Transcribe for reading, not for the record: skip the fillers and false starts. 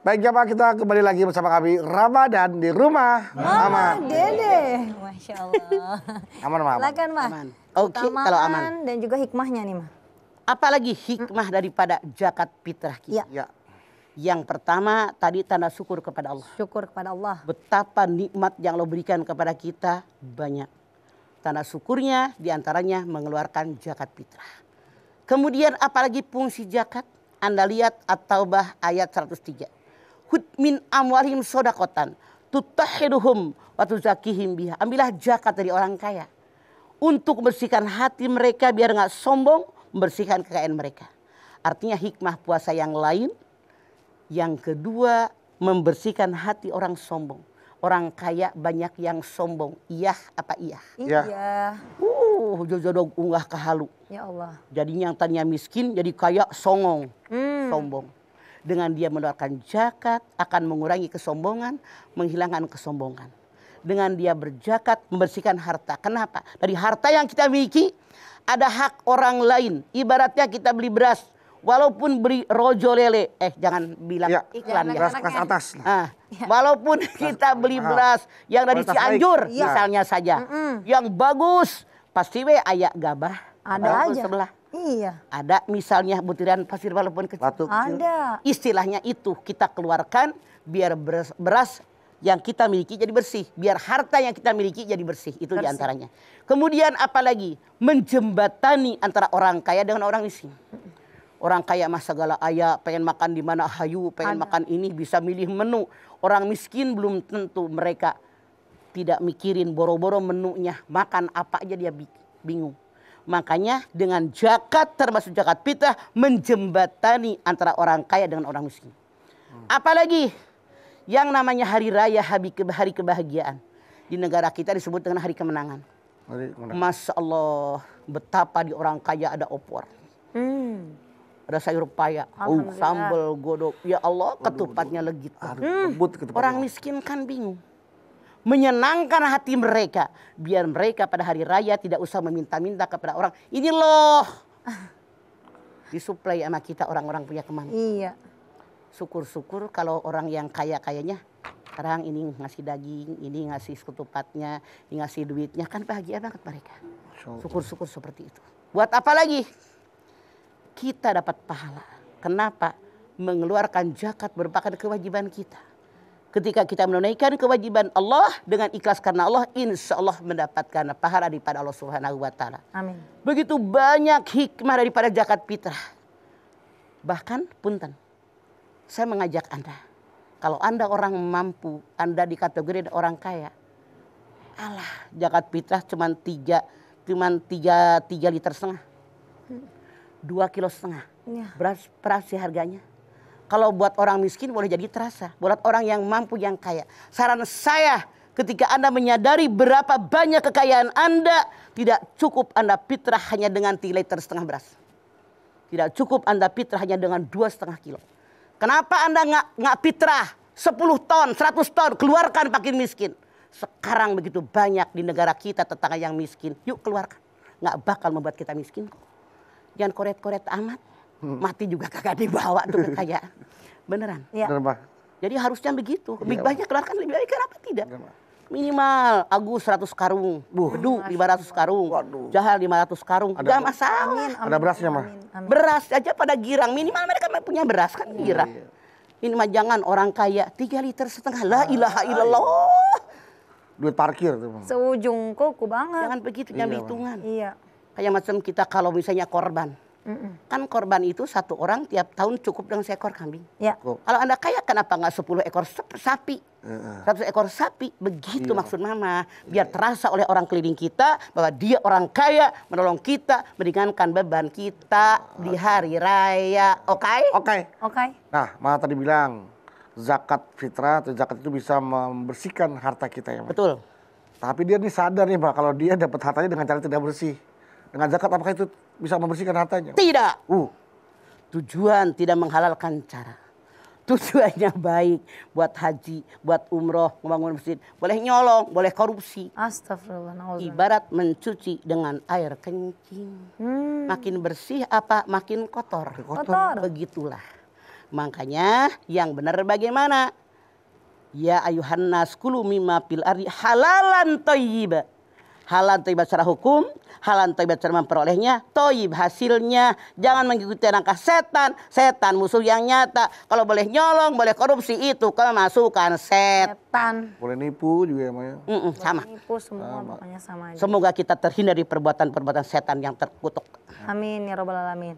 Baik jamaah, kita kembali lagi bersama kami Ramadan di rumah Mama Dede. Masya Allah. Aman Mama. Silakan Mah. Oke, kalau aman. Dan juga hikmahnya nih Mah. Apalagi hikmah daripada zakat fitrah kita. Ya. Yang pertama tadi tanda syukur kepada Allah. Syukur kepada Allah. Betapa nikmat yang Allah berikan kepada kita banyak. Tanda syukurnya diantaranya mengeluarkan zakat fitrah. Kemudian apalagi fungsi zakat? Anda lihat At-Taubah ayat 103. Hud min amwalihim sodakotan tutahiduhum wa tuzakihim biha. Ambillah zakat dari orang kaya untuk membersihkan hati mereka biar nggak sombong, membersihkan kekayaan mereka. Artinya hikmah puasa yang lain. Yang kedua, membersihkan hati orang sombong. Orang kaya banyak yang sombong. Iyah apa iyah? Iya. Jodoh unggah ke halu. Ya Allah. Jadinya yang tadinya miskin jadi kaya songong. Sombong. Dengan dia mengeluarkan zakat akan mengurangi kesombongan, menghilangkan kesombongan. Dengan dia berzakat membersihkan harta. Kenapa? Dari harta yang kita miliki ada hak orang lain. Ibaratnya kita beli beras, walaupun beli rojo lele, jangan bilang iklan ya. Beras kelas atas. Walaupun kita beli beras yang dari Cianjur misalnya saja, yang bagus, pasti ayak gabah. Ada aja. Sebelah. Iya. Ada misalnya butiran pasir walaupun kecil. Ada. Istilahnya itu kita keluarkan biar beras yang kita miliki jadi bersih. Biar harta yang kita miliki jadi bersih. Itu diantaranya. Kemudian apalagi? Menjembatani antara orang kaya dengan orang miskin. Orang kaya mah segala ayah, pengen makan di mana hayu, pengen makan ini bisa milih menu. Orang miskin belum tentu, mereka tidak mikirin boro-boro menunya. Makan apa aja dia bingung. Makanya dengan zakat termasuk zakat fitrah menjembatani antara orang kaya dengan orang miskin. Apalagi yang namanya hari raya, hari kebahagiaan. Di negara kita disebut dengan hari kemenangan. Masya Allah, betapa di orang kaya ada opor. Ada sayur paya, sambal, godok. Ya Allah, ketupatnya legit. Orang miskin kan bingung. Menyenangkan hati mereka. Biar mereka pada hari raya tidak usah meminta-minta kepada orang. Ini loh. Disuplai sama kita orang-orang punya kemana. Iya. Syukur-syukur kalau orang yang kaya-kayanya. Sekarang ini ngasih daging, ini ngasih ketupatnya, ini ngasih duitnya. Kan bahagia banget mereka. Syukur-syukur seperti itu. Buat apa lagi? Kita dapat pahala. Kenapa? Mengeluarkan zakat merupakan kewajiban kita. Ketika kita menunaikan kewajiban Allah dengan ikhlas karena Allah, insya Allah mendapatkan pahala daripada Allah Subhanahu wa Ta'ala. Amin. Begitu banyak hikmah daripada zakat fitrah. Bahkan punten, saya mengajak Anda, kalau Anda orang mampu, Anda di kategori orang kaya, alah zakat fitrah cuma 3 liter setengah, 2,5 kilo. Beras sih harganya. Kalau buat orang miskin boleh jadi terasa. Buat orang yang mampu, yang kaya. Saran saya ketika Anda menyadari berapa banyak kekayaan Anda. Tidak cukup Anda fitrah hanya dengan 3,5 liter beras. Tidak cukup Anda fitrah hanya dengan 2,5 kilo. Kenapa Anda nggak fitrah 10 ton, 100 ton. Keluarkan fakir miskin. Sekarang begitu banyak di negara kita tetangga yang miskin. Yuk keluarkan. Nggak bakal membuat kita miskin. Jangan koret-koret amat. Mati juga kagak dibawa tuh kekayaan. Beneran. Ya. Jadi harusnya begitu. Lebih banyak keluarkan lebih baik. Kenapa tidak? Minimal Agus 100 karung. Bedu 500 karung. Jahal 500 karung. Gak masalah. Ada berasnya mah. Beras aja pada girang. Minimal mereka punya beras kan girang. Ini mah jangan orang kaya 3,5 liter. La ilaha illallah. Duit parkir tuh. Seujung kuku banget. Jangan begitu, jangan hitungan. Iya. Kayak macam kita kalau misalnya korban. Kan korban itu satu orang tiap tahun cukup dengan seekor kambing. Ya. Kalau Anda kaya kenapa nggak 10 ekor sapi? 100 ekor sapi. Begitu maksud Mama. Biar terasa oleh orang keliling kita bahwa dia orang kaya menolong kita, meringankan beban kita di hari raya. Oke? Nah, Mama tadi bilang zakat fitrah atau zakat itu bisa membersihkan harta kita ya, Ma? Betul. Tapi dia nih sadar nih, Ma, kalau dia dapat hartanya dengan cara tidak bersih. Dengan zakat apakah itu bisa membersihkan hartanya? Tidak. Tujuan tidak menghalalkan cara. Tujuannya baik buat haji, buat umroh, membangun masjid. Boleh nyolong, boleh korupsi. Astagfirullah. Ibarat mencuci dengan air kencing. Makin bersih apa makin kotor. Kotor. Begitulah. Makanya yang benar bagaimana? Ya ayuhan nas kulu mimma fil ardi halalan thayyiba. Halal thayyibat secara hukum, halal thayyibat cara memperolehnya, thayyib hasilnya. Jangan mengikuti langkah setan, setan musuh yang nyata. Kalau boleh nyolong, boleh korupsi itu kemasukan setan. Boleh nipu juga ya Maya. Sama. Nipu semua pokoknya sama aja. Semoga kita terhindar dari perbuatan-perbuatan setan yang terkutuk. Amin ya robbal alamin.